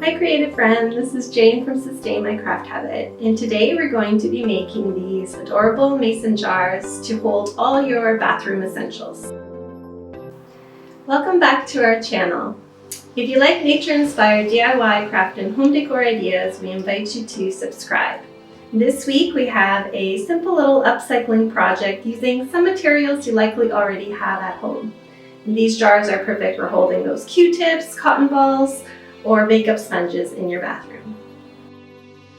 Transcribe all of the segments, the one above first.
Hi creative friend, this is Jane from Sustain My Craft Habit, and today we're going to be making these adorable mason jars to hold all your bathroom essentials. Welcome back to our channel. If you like nature-inspired DIY craft and home decor ideas, we invite you to subscribe. This week we have a simple little upcycling project using some materials you likely already have at home. These jars are perfect for holding those Q-tips, cotton balls, or makeup sponges in your bathroom.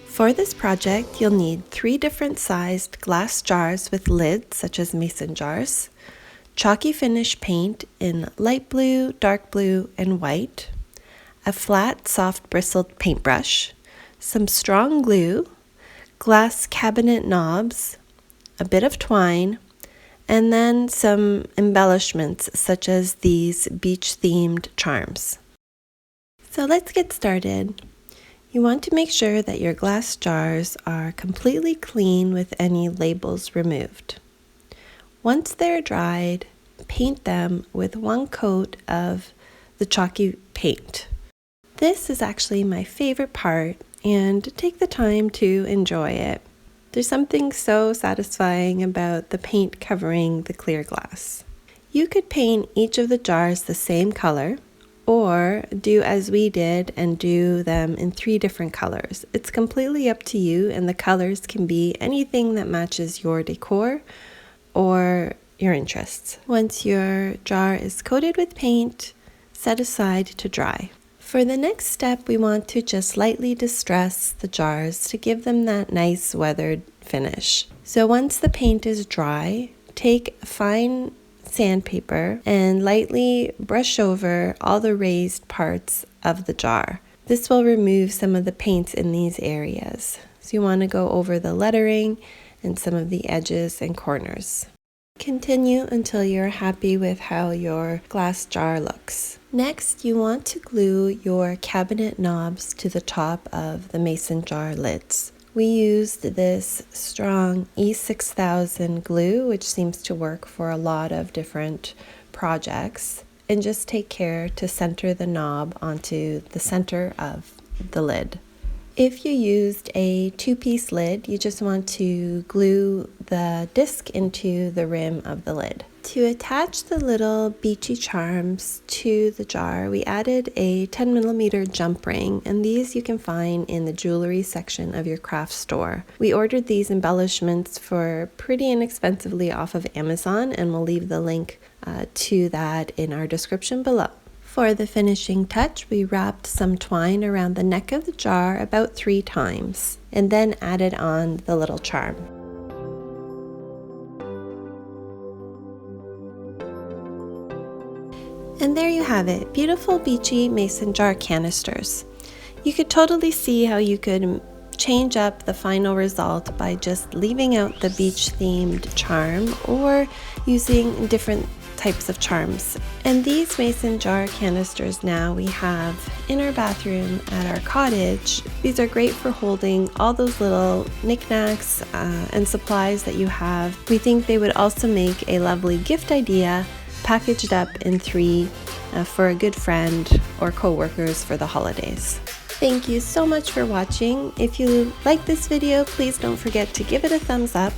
For this project, you'll need 3 different sized glass jars with lids, such as mason jars, chalky finish paint in light blue, dark blue, and white, a flat, soft bristled paintbrush, some strong glue, glass cabinet knobs, a bit of twine, and then some embellishments such as these beach-themed charms. So let's get started. You want to make sure that your glass jars are completely clean with any labels removed. Once they're dried, paint them with 1 coat of the chalky paint. This is actually my favorite part, and take the time to enjoy it. There's something so satisfying about the paint covering the clear glass. You could paint each of the jars the same color, or do as we did and do them in 3 different colors. It's completely up to you, and the colors can be anything that matches your decor or your interests. Once your jar is coated with paint, set aside to dry. For the next step, we want to just lightly distress the jars to give them that nice weathered finish. So once the paint is dry, take fine sandpaper and lightly brush over all the raised parts of the jar. This will remove some of the paints in these areas. So you want to go over the lettering and some of the edges and corners. Continue until you're happy with how your glass jar looks. Next, you want to glue your cabinet knobs to the top of the mason jar lids. We used this strong E6000 glue, which seems to work for a lot of different projects. And just take care to center the knob onto the center of the lid. If you used a 2-piece lid, you just want to glue the disc into the rim of the lid. To attach the little beachy charms to the jar, we added a 10mm jump ring, and these you can find in the jewelry section of your craft store. We ordered these embellishments for pretty inexpensively off of Amazon, and we'll leave the link to that in our description below. For the finishing touch, we wrapped some twine around the neck of the jar about 3 times, and then added on the little charm. And there you have it, beautiful beachy mason jar canisters. You could totally see how you could change up the final result by just leaving out the beach themed charm or using different types of charms. And these mason jar canisters now we have in our bathroom at our cottage. These are great for holding all those little knickknacks and supplies that you have. We think they would also make a lovely gift idea packaged up in 3 for a good friend or co-workers for the holidays. Thank you so much for watching. If you like this video, please don't forget to give it a thumbs up,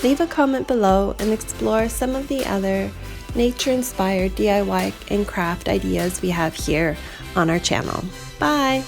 leave a comment below, and explore some of the other nature-inspired DIY and craft ideas we have here on our channel. Bye!